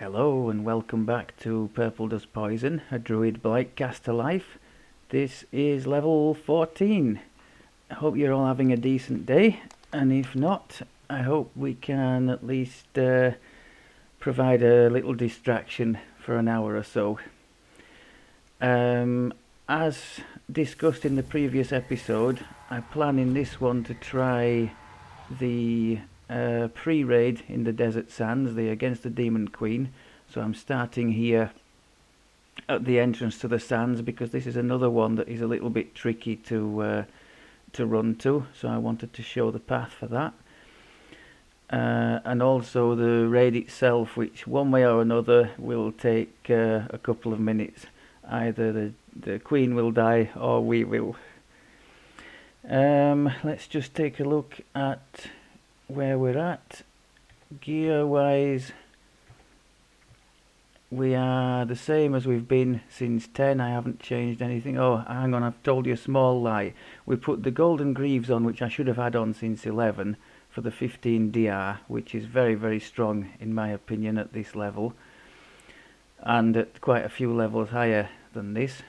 Hello and welcome back to Purple Does Poison, a Druid Blight cast to life. This is level 14. I hope you're all having a decent day, and if not, I hope we can at least provide a little distraction for an hour or so. As discussed in the previous episode, I plan in this one to try the pre-raid in the Desert Sands, the against the Demon Queen. So I'm starting here at the entrance to the sands because this is another one that is a little bit tricky to run to. So I wanted to show the path for that, and also the raid itself, which one way or another will take a couple of minutes. Either the Queen will die or we will. Let's just take a look at where we're at. Gear wise, we are the same as we've been since 10. I haven't changed anything. Oh, hang on, I've told you a small lie. We put the golden greaves on, which I should have had on since 11, for the 15 DR, which is very, very strong in my opinion at this level, and at quite a few levels higher than this.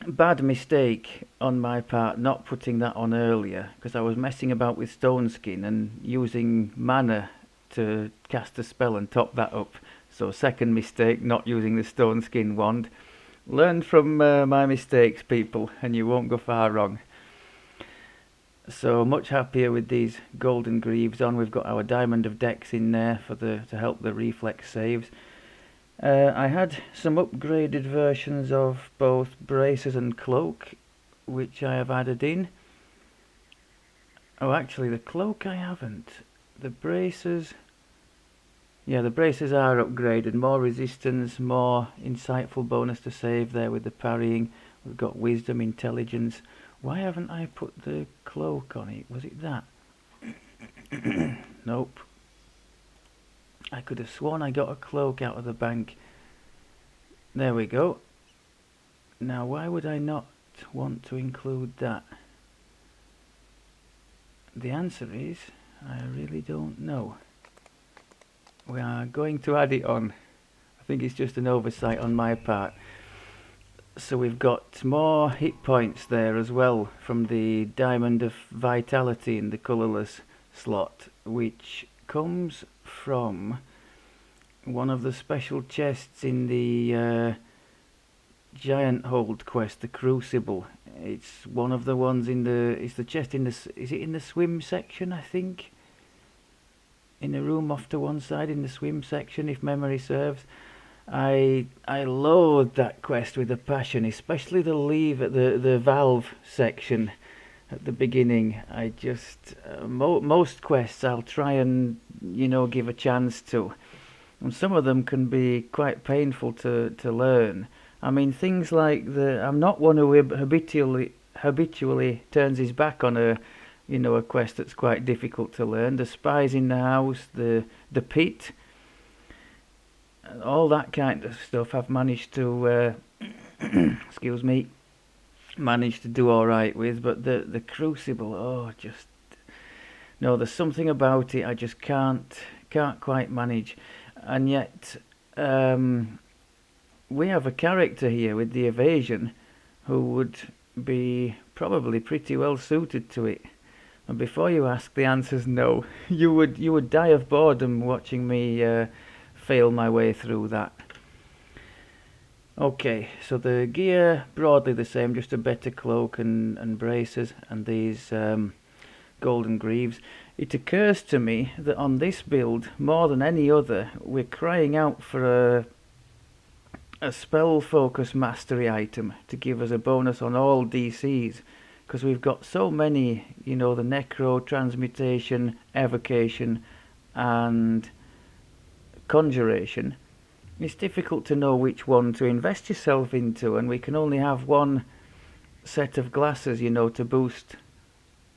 Bad mistake on my part not putting that on earlier, because I was messing about with stone skin and using mana to cast a spell and top that up. So second mistake, not using the stone skin wand. Learn from my mistakes, people, and you won't go far wrong. So much happier with these golden greaves on. We've got our diamond of dex in there for to help the reflex saves. I had some upgraded versions of both braces and cloak, which I have added in. Oh, actually the cloak I haven't. The braces, yeah, the braces are upgraded. More resistance, more insightful bonus to save there with the parrying. We've got wisdom, intelligence. Why haven't I put the cloak on it? Was it that? Nope. I could have sworn I got a cloak out of the bank. There we go. Now why would I not want to include that? The answer is, I really don't know. We are going to add it on. I think it's just an oversight on my part. So we've got more hit points there as well from the Diamond of Vitality in the colourless slot, which comes from one of the special chests in the Giant Hold quest, the Crucible. It's one of the ones in the, it's the chest in the, is it in the swim section, I think? In the room off to one side in the swim section, if memory serves. I loathe that quest with a passion, especially the leave at the valve section at the beginning. I just most quests I'll try and give a chance to, and some of them can be quite painful to learn. I mean, things like I'm not one who habitually turns his back on a quest that's quite difficult to learn. The spies in the house, the pit, all that kind of stuff I've managed to excuse me, managed to do all right with. But the Crucible, oh, just no, there's something about it I just can't quite manage. And yet we have a character here with the evasion who would be probably pretty well suited to it. And before you ask, the answer's no. You would die of boredom watching me fail my way through that. Okay, so the gear broadly the same, just a better cloak and braces and these golden greaves. It occurs to me that on this build, more than any other, we're crying out for a spell focus mastery item to give us a bonus on all DCs, because we've got so many, the Necro, Transmutation, Evocation and Conjuration. It's difficult to know which one to invest yourself into, and we can only have one set of glasses, to boost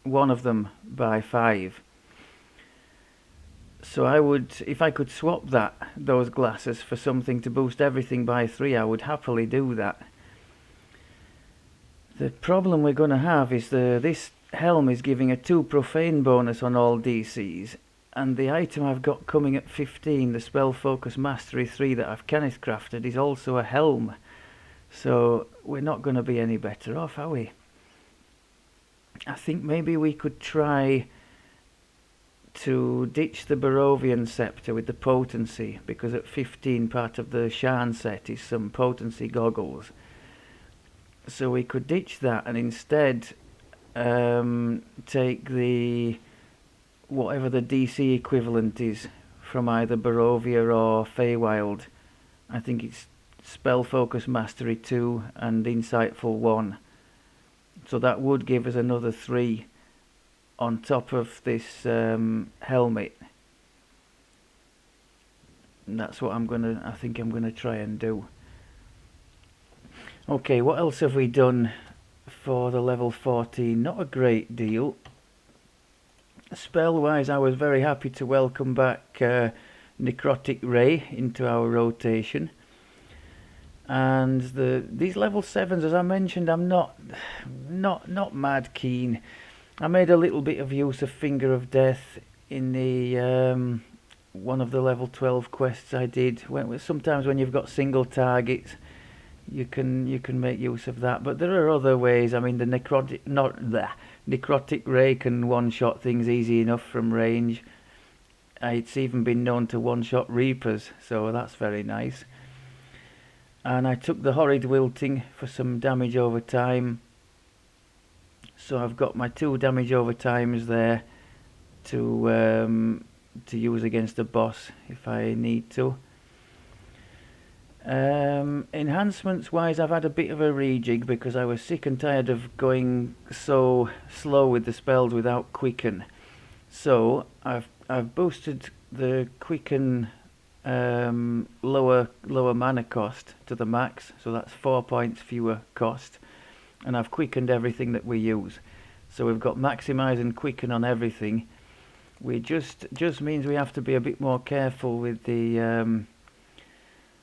one of them by 5. So I would, if I could swap those glasses for something to boost everything by 3, I would happily do that. The problem we're going to have is this helm is giving a 2 profane bonus on all DCs, And the item I've got coming at 15, the Spell Focus Mastery 3 that I've Kenneth crafted, is also a helm. So we're not going to be any better off, are we? I think maybe we could try to ditch the Barovian Scepter with the potency, because at 15 part of the Shan set is some potency goggles. So we could ditch that and instead take the whatever the DC equivalent is from either Barovia or Feywild. I think it's Spell Focus Mastery 2 and Insightful 1. So that would give us another 3 on top of this helmet. And that's what I think I'm gonna try and do. Okay, what else have we done for the level 14? Not a great deal. Spell wise, I was very happy to welcome back Necrotic Ray into our rotation. And these level 7s, as I mentioned, I'm not mad keen. I made a little bit of use of Finger of Death in the one of the level 12 quests I did. Sometimes when you've got single targets, you can make use of that. But there are other ways. I mean, the Necrotic Ray can one-shot things easy enough from range. It's even been known to one-shot Reapers, so that's very nice. And I took the Horrid Wilting for some damage over time. So I've got my 2 damage over times there to use against the boss if I need to. Enhancements wise, I've had a bit of a rejig because I was sick and tired of going so slow with the spells without Quicken. So I've boosted the Quicken lower mana cost to the max, so that's 4 points fewer cost, and I've quickened everything that we use. So we've got maximise and quicken on everything. We just means we have to be a bit more careful with the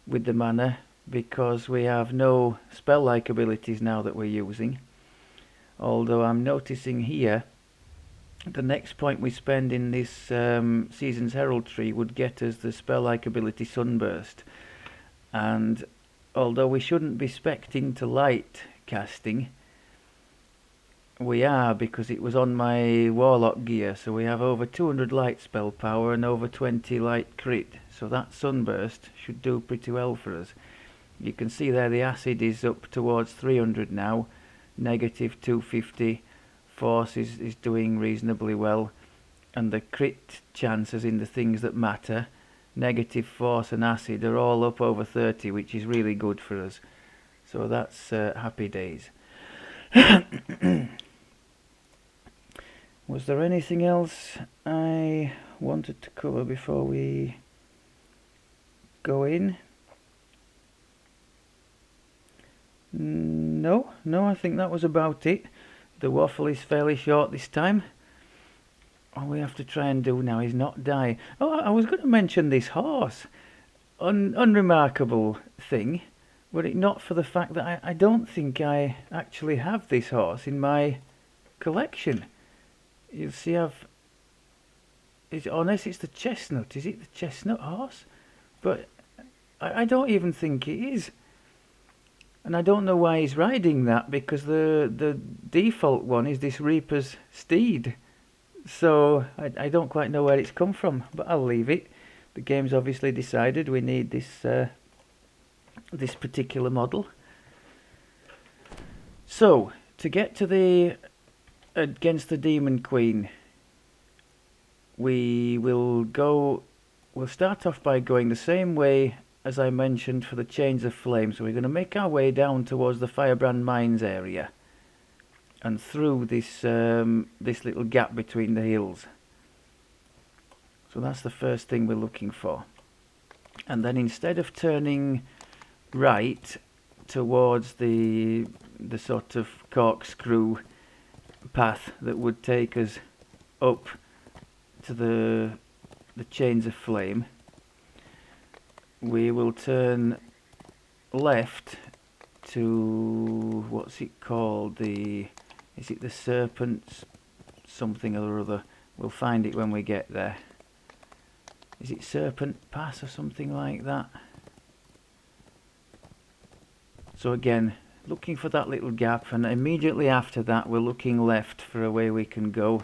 mana, because we have no spell-like abilities now that we're using. Although I'm noticing here the next point we spend in this Season's Heraldry would get us the spell-like ability Sunburst. And although we shouldn't be spec'd into light casting, we are, because it was on my Warlock gear. So we have over 200 light spell power and over 20 light crit. So that Sunburst should do pretty well for us. You can see there the acid is up towards 300 now, negative 250. Force is doing reasonably well, and the crit chances in the things that matter, negative force and acid, are all up over 30, which is really good for us. So that's happy days. Was there anything else I wanted to cover before we go in? No, I think that was about it. The waffle is fairly short this time. All we have to try and do now is not die. Oh, I was going to mention this horse. Unremarkable thing, were it not for the fact that I don't think I actually have this horse in my collection. You'll see unless it's the chestnut. Is it the chestnut horse? But I don't even think it is. And I don't know why he's riding that, because the default one is this Reaper's steed. So I don't quite know where it's come from, but I'll leave it. The game's obviously decided we need this particular model. So to get to the against the Demon Queen, we'll start off by going the same way as I mentioned for the Chains of Flame. So we're going to make our way down towards the Firebrand Mines area and through this little gap between the hills. So that's the first thing we're looking for. And then instead of turning right towards the sort of corkscrew path that would take us up to the Chains of Flame, we will turn left to, what's it called, is it the Serpent's something or other? We'll find it when we get there. Is it Serpent Pass or something like that? So again, looking for that little gap, and immediately after that we're looking left for a way we can go.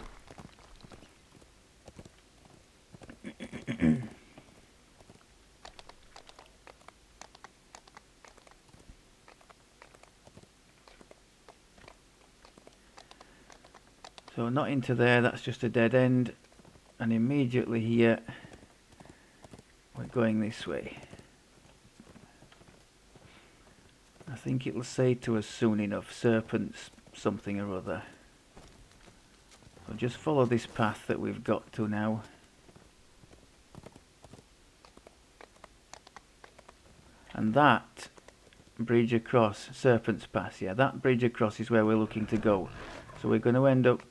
So not into there, that's just a dead end, and immediately here we're going this way. I think it'll say to us soon enough, serpents something or other. So just follow this path that we've got to now. And that bridge across, Serpent's Pass, yeah, that bridge across is where we're looking to go. So we're going to end up,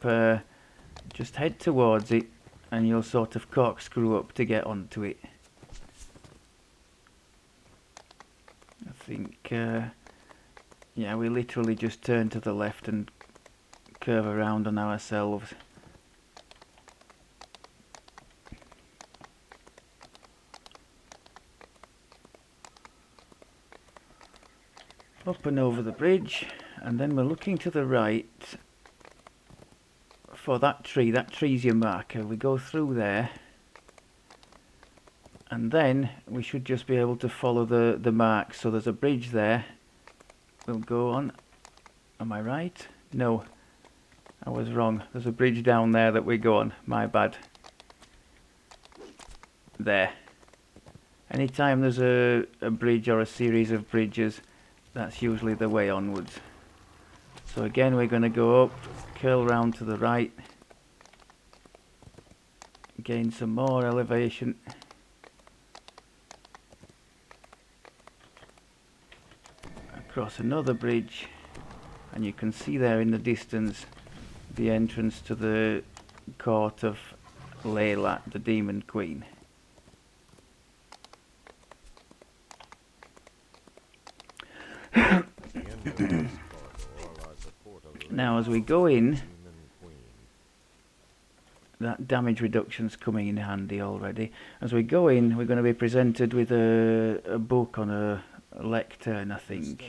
just head towards it, and you'll sort of corkscrew up to get onto it. I think, yeah, we literally just turn to the left and curve around on ourselves. Up and over the bridge, and then we're looking to the right for that tree. That tree's your marker. We go through there, and then we should just be able to follow the marks. So there's a bridge there. We'll go on. Am I right? No, I was wrong. There's a bridge down there that we go on. My bad. There. Anytime there's a bridge or a series of bridges, that's usually the way onwards. So again, we're going to go up, curl round to the right, gain some more elevation. Across another bridge, and you can see there in the distance the entrance to the court of Layla, the Demon Queen. Now as we go in, that damage reduction's coming in handy already. As we go in, we're going to be presented with a book on a lectern, I think.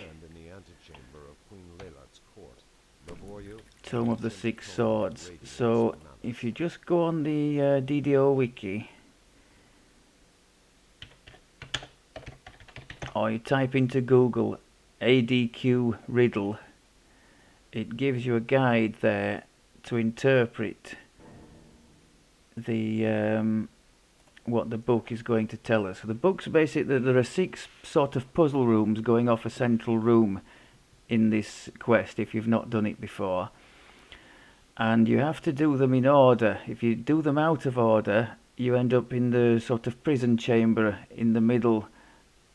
Tome of the Six Swords. So if you just go on the DDO wiki, or you type into Google ADQ riddle, it gives you a guide there to interpret the what the book is going to tell us. So the book's basically, there are 6 sort of puzzle rooms going off a central room in this quest if you've not done it before, and you have to do them in order. If you do them out of order, you end up in the sort of prison chamber in the middle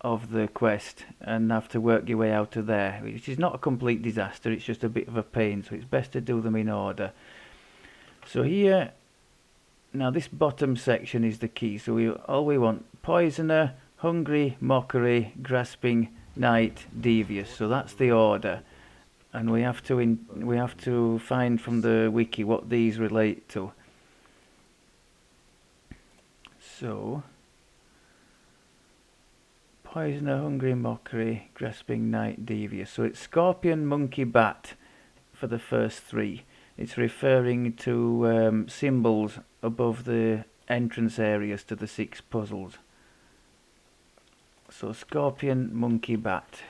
of the quest and have to work your way out of there, which is not a complete disaster, it's just a bit of a pain, so it's best to do them in order. So here, now this bottom section is the key. So all we want: poisoner, hungry, mockery, grasping, knight, devious. So that's the order, and we have to find from the wiki what these relate to. So poisoner, hungry, mockery, grasping, knight, devious. So it's scorpion, monkey, bat for the first 3. It's referring to symbols above the entrance areas to the 6 puzzles. So scorpion, monkey, bat.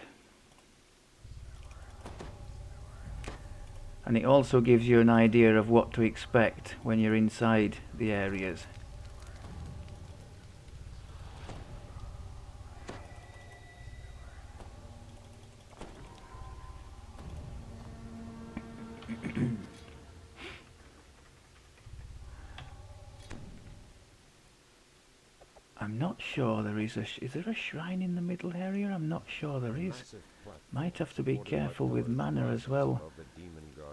And it also gives you an idea of what to expect when you're inside the areas. I'm not sure there is is there a shrine in the middle area? I'm not sure there is. Might have to be careful with mana as well.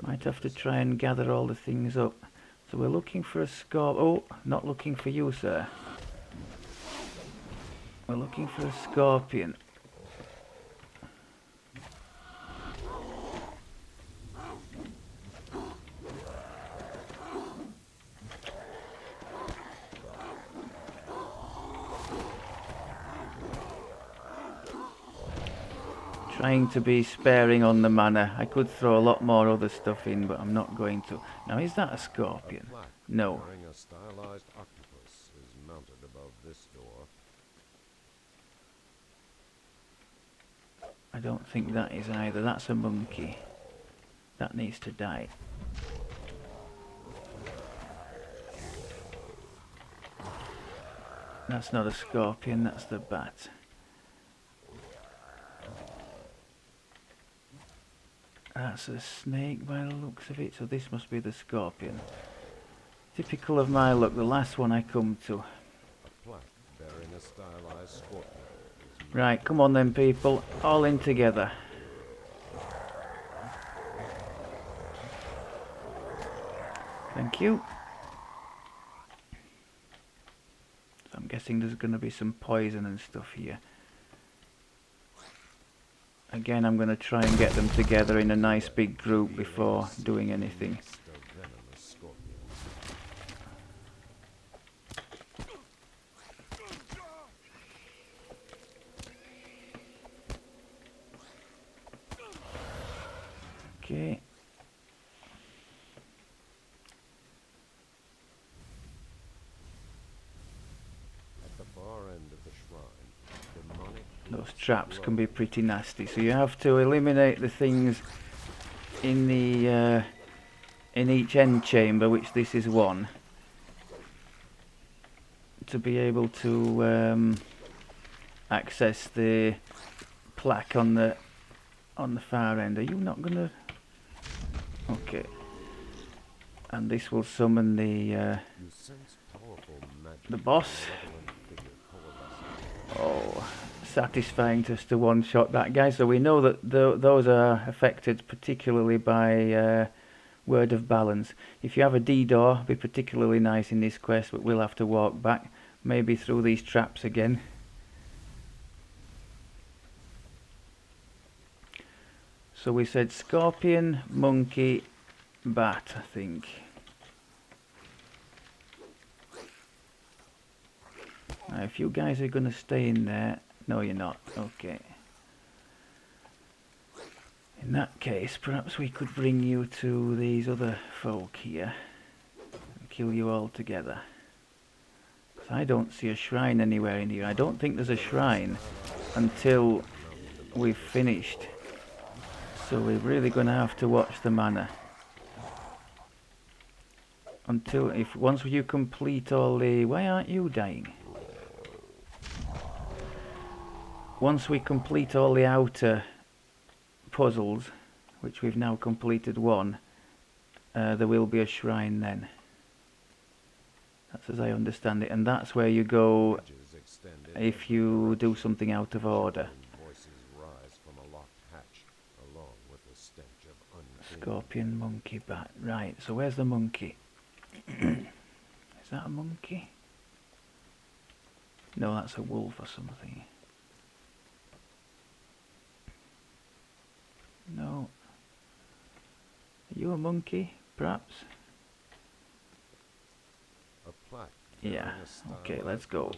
Might have to try and gather all the things up. So we're looking for a oh, not looking for you, sir. We're looking for a scorpion. trying to be sparing on the mana. I could throw a lot more other stuff in, but I'm not going to. Now, is that a scorpion? No. Wearing a stylized octopus is mounted above this door. I don't think that is either. That's a monkey. That needs to die. That's not a scorpion, that's the bat. That's a snake by the looks of it, so this must be the scorpion. Typical of my luck, the last one I come to. A plaque bearing a stylized scorpion. Right, come on then people, all in together. Thank you. So I'm guessing there's going to be some poison and stuff here. Again, I'm going to try and get them together in a nice big group before doing anything. Okay. At the far end of the shrine, demonic Those traps can be pretty nasty, so you have to eliminate the things in the in each end chamber, which this is one, to be able to access the plaque on the far end. Are you not gonna? Okay. And this will summon the boss. Oh, satisfying just to one-shot that guy. So we know that those are affected particularly by word of balance. If you have a DDO, it'd be particularly nice in this quest, but we'll have to walk back, maybe through these traps again. So we said scorpion, monkey, bat, I think. Now, if you guys are going to stay in there... No, you're not. Okay. In that case, perhaps we could bring you to these other folk here and kill you all together. Because I don't see a shrine anywhere in here. I don't think there's a shrine until we've finished. So we're really going to have to watch the mana. Once you complete all the... Why aren't you dying? Once we complete all the outer puzzles, which we've now completed one, there will be a shrine then. That's as I understand it, and that's where you go if you do something out of order. Scorpion, monkey, bat. Right, so where's the monkey? Is that a monkey? No, that's a wolf or something. No. Are you a monkey, perhaps? Yeah, okay, let's go.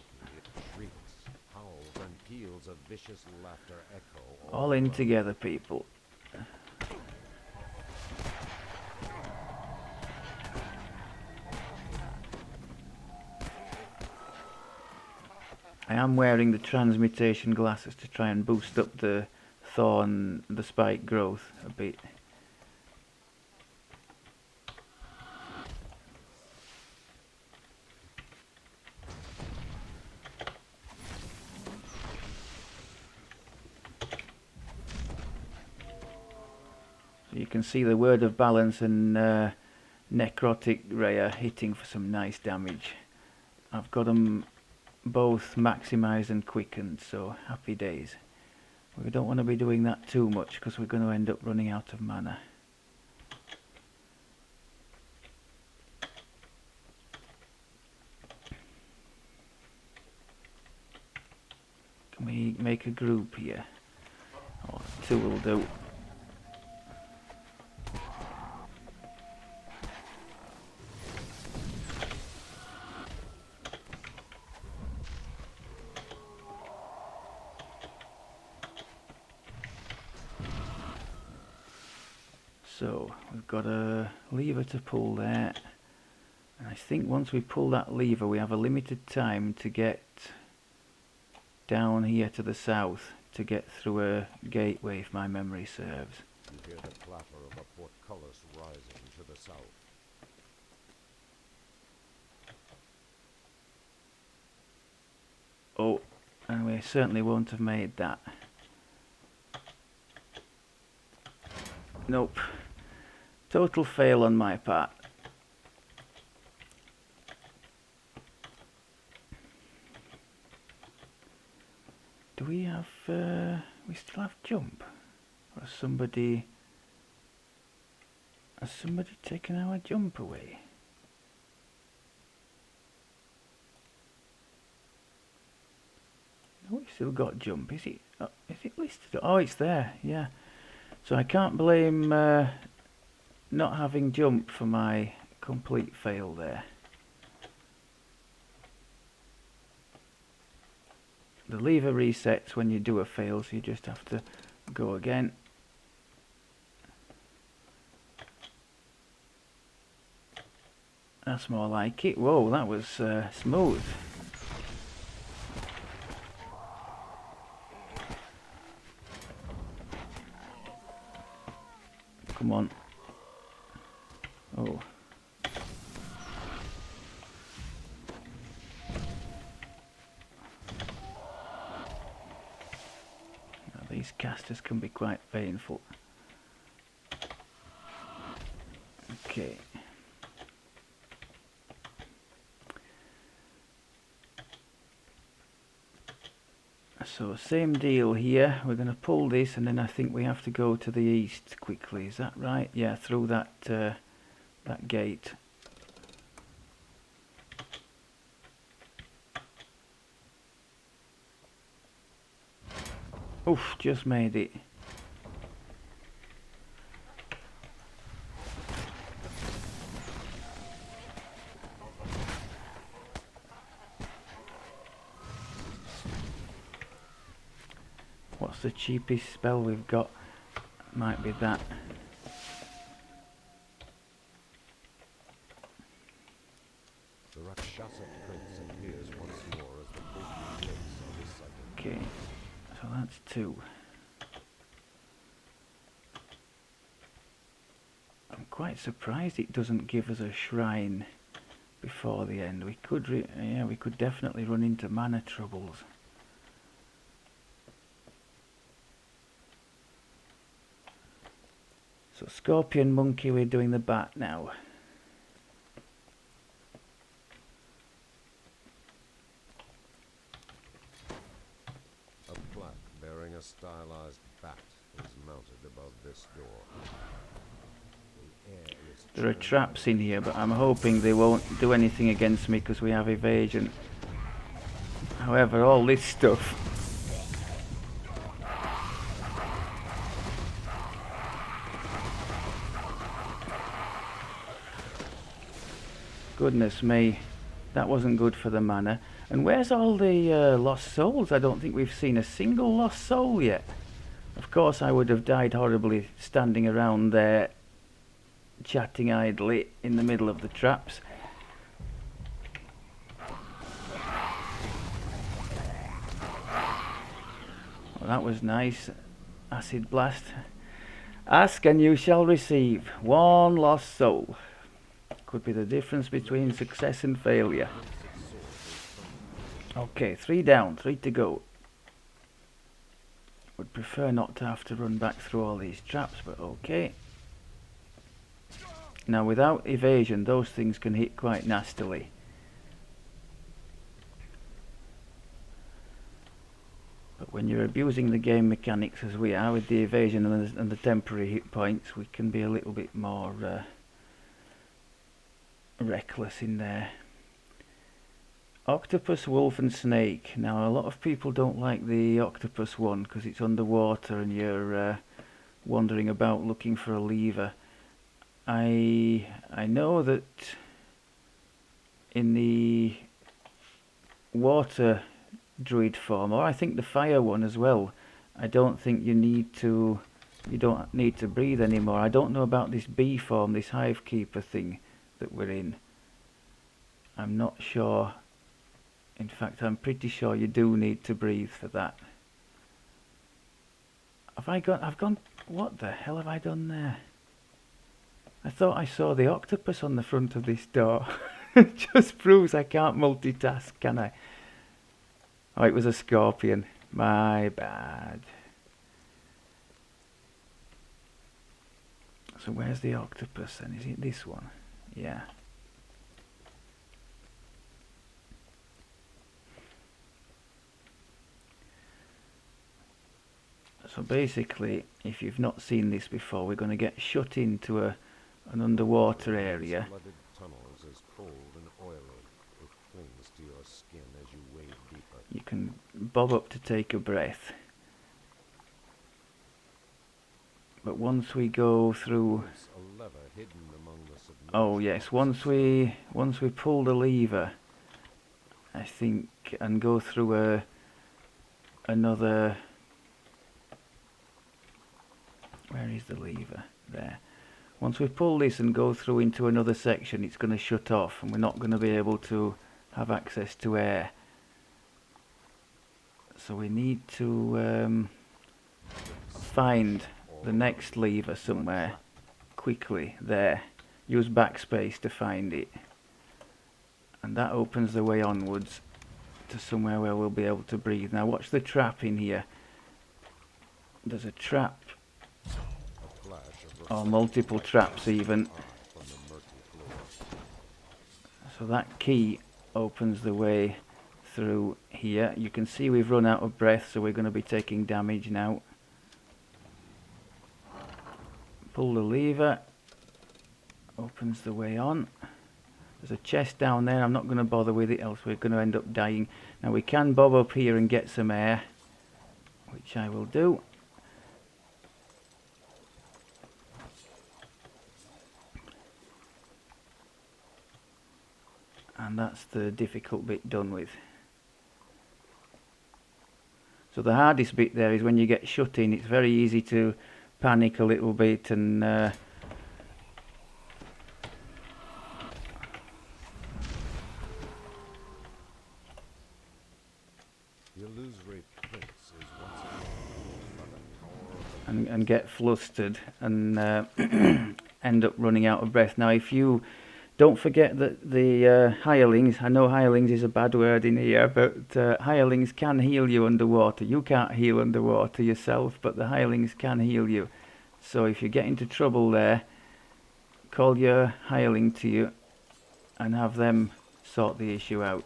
All in together, people. I am wearing the transmutation glasses to try and boost up the thorn, the spike growth a bit. So you can see the word of balance and necrotic ray are hitting for some nice damage. I've got them both maximised and quickened, so happy days. We don't want to be doing that too much because we're going to end up running out of mana. Can we make a group here? Oh, two will do. So we've got a lever to pull there, and I think once we pull that lever we have a limited time to get down here to the south to get through a gateway, if my memory serves. You hear the clatter of a portcullis rising to the south. Oh, and we certainly won't have made that. Nope. Total fail on my part. Do we have, we still have jump? Or has somebody taken our jump away? No, we've still got jump. Is it listed? Oh, it's there, yeah. So I can't blame not having jump for my complete fail there. The lever resets when you do a fail, so you just have to go again. That's more like it. Whoa, that was smooth. Come on. Oh. Now, these casters can be quite painful. Okay. So same deal here. We're going to pull this, and then I think we have to go to the east quickly. Is that right? Yeah, through that that gate. Oof! Just made it. What's the cheapest spell we've got? Might be that. The Rakshasa Prince appears once more as the opening place of his sighting. Okay, so that's 2. I'm quite surprised it doesn't give us a shrine before the end. We could, we could definitely run into mana troubles. So Scorpion Monkey, we're doing the bat now. A plaque bearing a stylized bat is mounted above this door. The air is There are traps in here, but I'm hoping they won't do anything against me because we have evasion. However, all this stuff... Goodness me, that wasn't good for the mana. And where's all the lost souls? I don't think we've seen a single lost soul yet. Of course I would have died horribly standing around there chatting idly in the middle of the traps. Well, that was nice. Acid blast. Ask and you shall receive. 1 lost soul. Could be the difference between success and failure. Okay, 3 down, 3 to go. Would prefer not to have to run back through all these traps, but okay. Now without evasion, those things can hit quite nastily. But when you're abusing the game mechanics as we are with the evasion and the temporary hit points, we can be a little bit more reckless in there. Octopus, wolf and snake. Now a lot of people don't like the octopus one because it's underwater and you're wandering about looking for a lever. I know that in the water druid form, or I think the fire one as well, I don't think you need to you don't need to breathe anymore. I don't know about this bee form, this hive keeper thing that we're in. I'm not sure. In fact, I'm pretty sure you do need to breathe for that. I've gone, what the hell have I done there? I thought I saw the octopus on the front of this door. It just proves I can't multitask, can I? Oh, it was a scorpion. My bad. So where's the octopus then? Is it this one? Yeah. So basically, if you've not seen this before, we're going to get shut into an underwater area. Flooded tunnels as cold and oily. It clings to your skin as you wade deeper. You can bob up to take a breath. But once we go through... There's a lever hidden among the submerged Oh yes, once we pull the lever, I think, and go through another... Where is the lever? There. Once we pull this and go through into another section, it's going to shut off and we're not going to be able to have access to air. So we need to find the next lever somewhere quickly. There. Use backspace to find it. And that opens the way onwards to somewhere where we'll be able to breathe. Now watch the trap in here. There's a trap. Or multiple traps even. So that key opens the way through here. You can see we've run out of breath, so we're going to be taking damage now. Pull the lever. Opens the way on. There's a chest down there. I'm not going to bother with it, else we're going to end up dying. Now we can bob up here and get some air, which I will do. And that's the difficult bit done with. So the hardest bit there is when you get shut in. It's very easy to panic a little bit and and get flustered and end up running out of breath. Now if you don't forget that the hirelings, I know hirelings is a bad word in here, but hirelings can heal you underwater. You can't heal underwater yourself, but the hirelings can heal you. So if you get into trouble there, call your hireling to you and have them sort the issue out.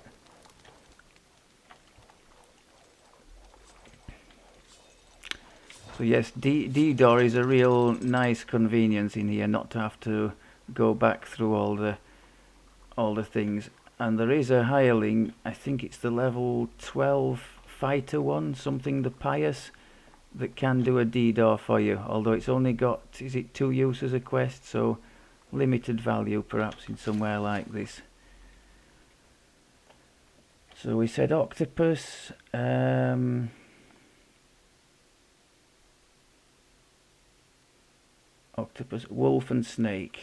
So yes, DDO is a real nice convenience in here, not to have to go back through all the things. And there is a hireling, I think it's the level 12 fighter one, something, the pious, that can do a DDO for you, although it's only got, is it 2 use as a quest, so limited value perhaps in somewhere like this. So we said octopus, octopus, wolf and snake.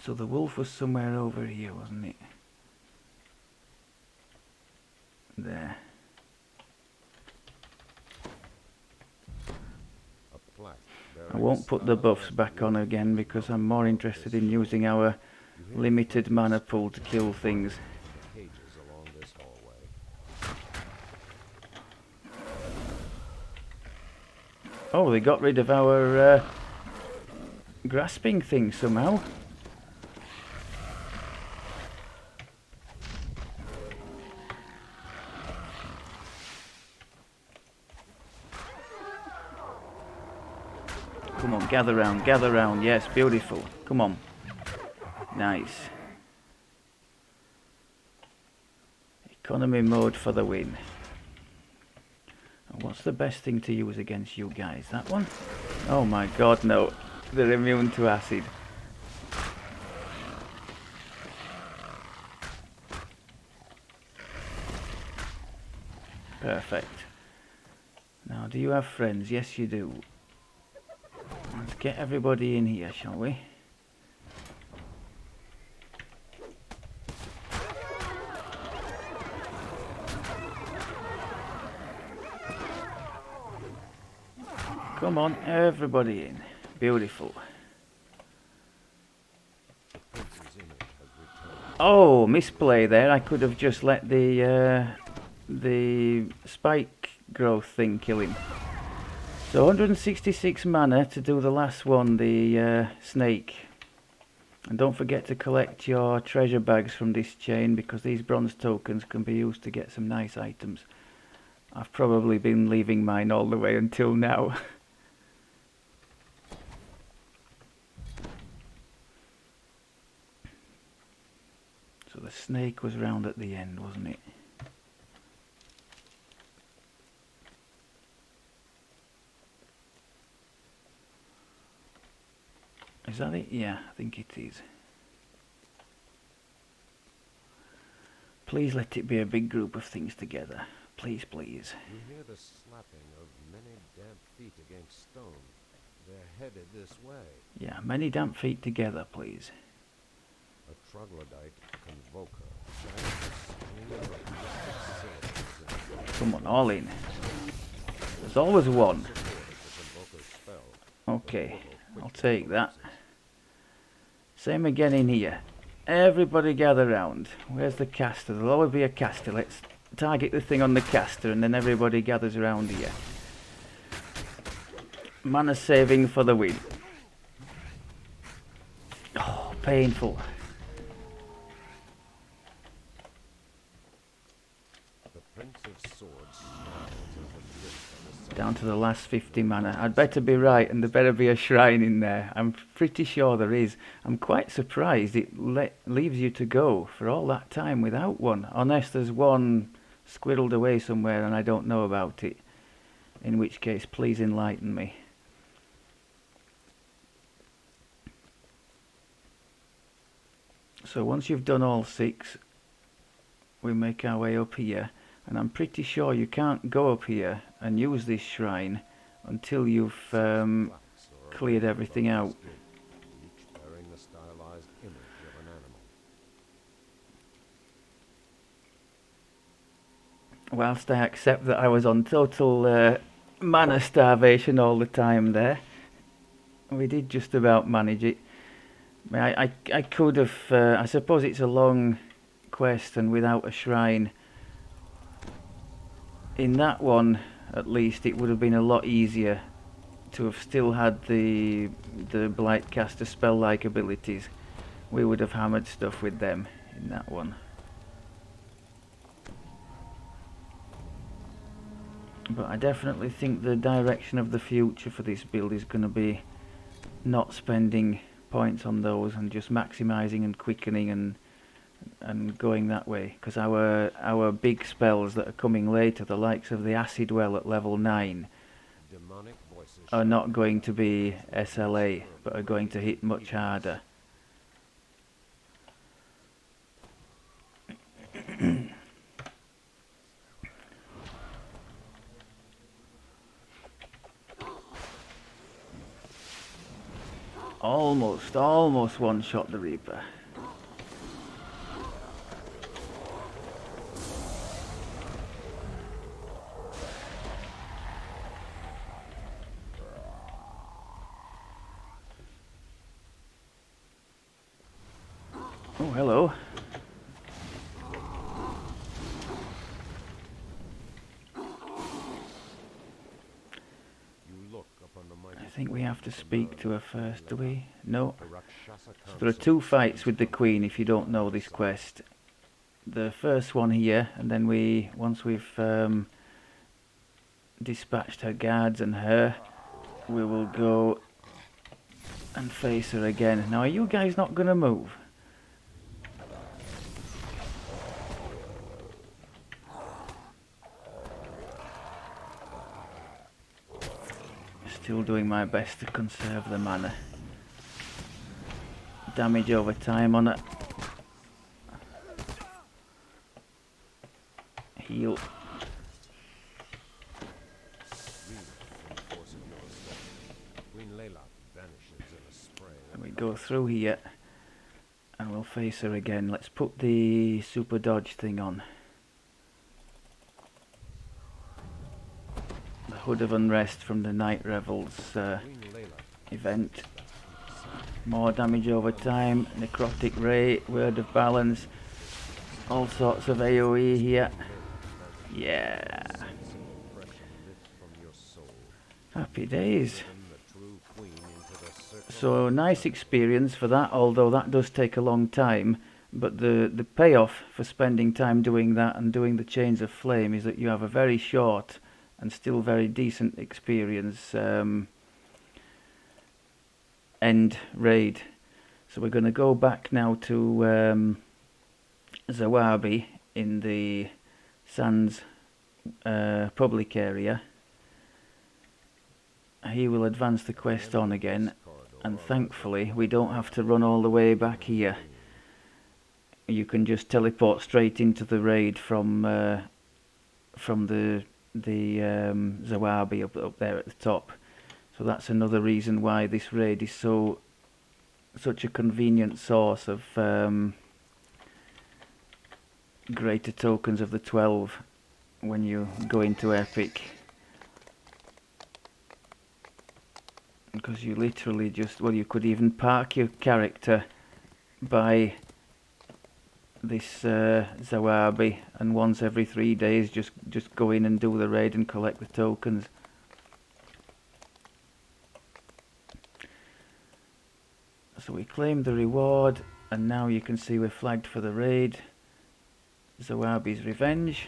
So the wolf was somewhere over here, wasn't it? There. I won't put the buffs back on again because I'm more interested in using our limited mana pool to kill things. Oh, they got rid of our grasping thing somehow. Come on, gather round, yes, beautiful. Come on. Nice. Economy mode for the win. And what's the best thing to use against you guys? That one? Oh my god, no. They're immune to acid. Perfect. Now, do you have friends? Yes, you do. Let's get everybody in here, shall we? Come on, everybody in. Beautiful. Oh, misplay there. I could have just let the spike growth thing kill him. So 166 mana to do the last one, the snake. And don't forget to collect your treasure bags from this chain, because these bronze tokens can be used to get some nice items. I've probably been leaving mine all the way until now. So the snake was round at the end, wasn't it? Is that it? Yeah, I think it is. Please let it be a big group of things together. Please, please. You hear the slapping of many damp feet against stone. They're headed this way. Yeah, many damp feet together, please. A troglodyte convoker. Giant stream of mystic cylinders. Come on, all in. There's always one. Okay, I'll take that. Same again in here. Everybody gather round. Where's the caster? There'll always be a caster. Let's target the thing on the caster and then everybody gathers around here. Mana saving for the win. Oh, painful. The Prince of Swords smiles as the drift of the Down to the last 50 mana. I'd better be right, and there better be a shrine in there. I'm pretty sure there is. I'm quite surprised it leaves you to go for all that time without one. Unless there's one squirreled away somewhere and I don't know about it. In which case, please enlighten me. So once you've done all 6, we make our way up here. And I'm pretty sure you can't go up here and use this shrine until you've cleared everything out. each bearing the stylized image of an animal. Whilst I accept that I was on total mana starvation all the time there, we did just about manage it. I could have, I suppose it's a long quest, and without a shrine, in that one at least, it would have been a lot easier to have still had the Blight caster spell-like abilities. We would have hammered stuff with them in that one. But I definitely think the direction of the future for this build is going to be not spending points on those and just maximising and quickening and going that way, because our big spells that are coming later, the likes of the Acid Well at level 9, are not going to be SLA, but are going to hit much harder. Almost one-shot the Reaper. Oh, hello. I think we have to speak to her first, do we? No. So there are 2 fights with the Queen if you don't know this quest. The first one here, and then once we've dispatched her guards and her, we will go and face her again. Now, are you guys not going to move? Still doing my best to conserve the mana. Damage over time on it. Heal. go through here and we'll face her again. Let's put the super dodge thing on. The Hood of Unrest from the Night Revels event. More damage over time, necrotic ray, word of balance, all sorts of AoE here. Yeah. Happy days. So nice experience for that, although that does take a long time. But the payoff for spending time doing that and doing the Chains of Flame is that you have a very short and still very decent experience end raid. So we're going to go back now to Zawabi in the Sands public area. He will advance the quest on again, and thankfully we don't have to run all the way back here. You can just teleport straight into the raid from the Zawabi up there at the top. So that's another reason why this raid is such a convenient source of greater tokens of the 12 when you go into epic. Because you literally just, well, you could even park your character by this Zawabi, and once every 3 days just go in and do the raid and collect the tokens. So we claimed the reward, and now you can see we're flagged for the raid. Zawabi's Revenge.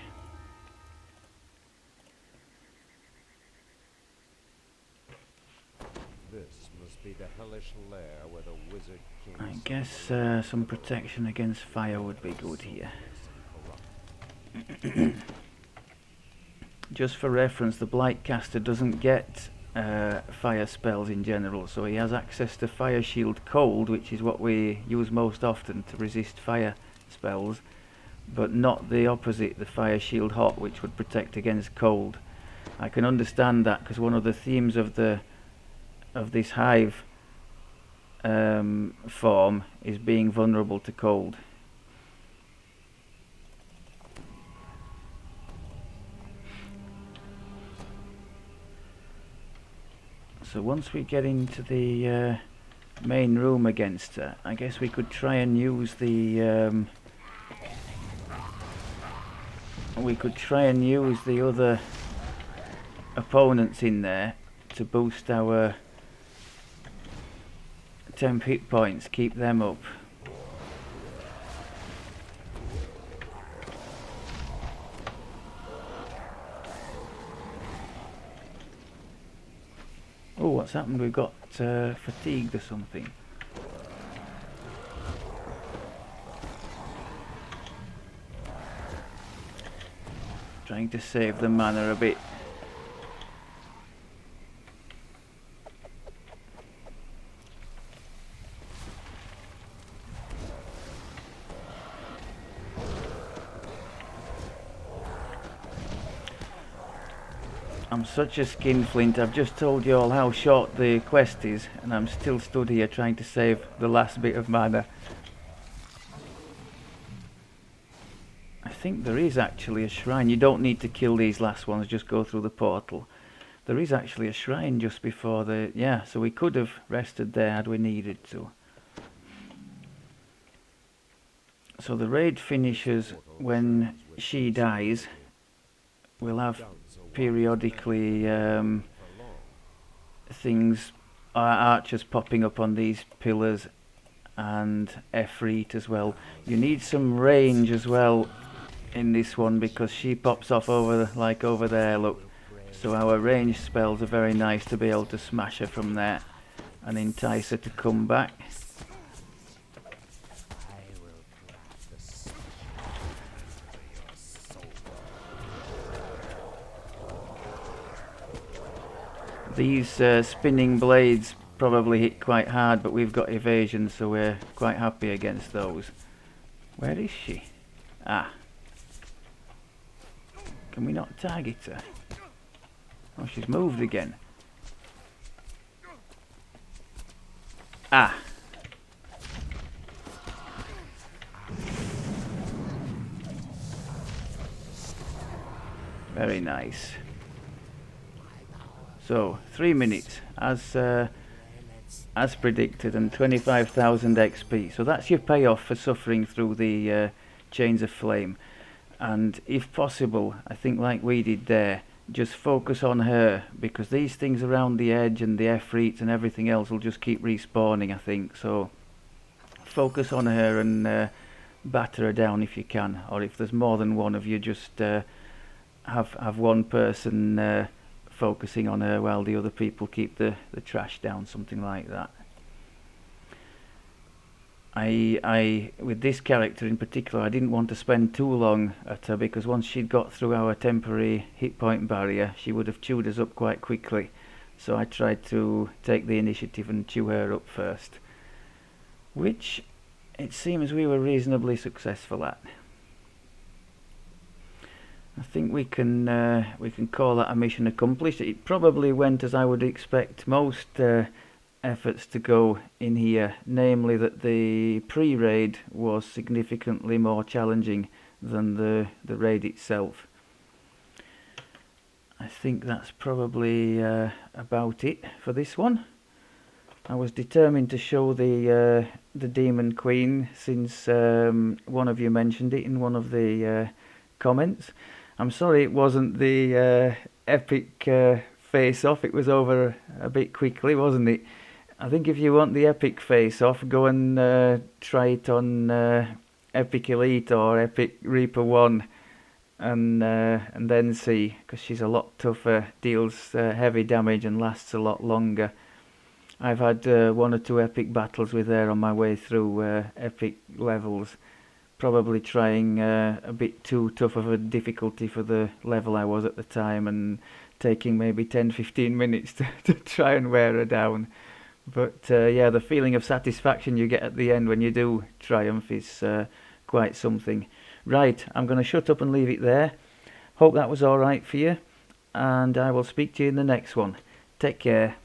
This must be the hellish lair where the wizard king. I guess some protection against fire would be good here. Just for reference, the Blight caster doesn't get fire spells in general, so he has access to Fire Shield Cold, which is what we use most often to resist fire spells, but not the opposite, the Fire Shield Hot, which would protect against cold. I can understand that, because one of the themes of this hive form is being vulnerable to cold. So once we get into the main room against her, I guess we could try and use the other opponents in there to boost our temp hit points, keep them up. Oh, what's happened? We've got fatigued or something. Trying to save the mana a bit. I'm such a skinflint. I've just told you all how short the quest is, and I'm still stood here trying to save the last bit of mana. I think there is actually a shrine. You don't need to kill these last ones, just go through the portal. There is actually a shrine just before the... yeah, so we could have rested there had we needed to. So the raid finishes when she dies. We'll have periodically things, archers popping up on these pillars, and Efreet as well. You need some range as well in this one, because she pops off over there, look. So our range spells are very nice to be able to smash her from there and entice her to come back. These spinning blades probably hit quite hard, but we've got evasion, so we're quite happy against those. Where is she? Ah. Can we not target her? Oh, she's moved again. Ah. Very nice. So 3 minutes as predicted, and 25,000 XP. So that's your payoff for suffering through the chains of flame. And if possible, I think like we did there, just focus on her, because these things around the edge and the Efreets and everything else will just keep respawning, I think. So focus on her and batter her down if you can, or if there's more than one of you, just have one person focusing on her while the other people keep the trash down, something like that. I with this character in particular, I didn't want to spend too long at her, because once she'd got through our temporary hit point barrier, she would have chewed us up quite quickly. So I tried to take the initiative and chew her up first, which it seems we were reasonably successful at. I think we can call that a mission accomplished. It probably went as I would expect most efforts to go in here, namely that the pre-raid was significantly more challenging than the raid itself. I think that's probably about it for this one. I was determined to show the Demon Queen, since one of you mentioned it in one of the comments. I'm sorry it wasn't the epic face-off. It was over a bit quickly, wasn't it? I think if you want the epic face-off, go and try it on Epic Elite or Epic Reaper 1, and then see, because she's a lot tougher, deals heavy damage and lasts a lot longer. I've had 1 or 2 epic battles with her on my way through epic levels, probably trying a bit too tough of a difficulty for the level I was at the time, and taking maybe 10-15 minutes to try and wear her down. But yeah, the feeling of satisfaction you get at the end when you do triumph is quite something. Right, I'm going to shut up and leave it there. Hope that was alright for you, and I will speak to you in the next one. Take care.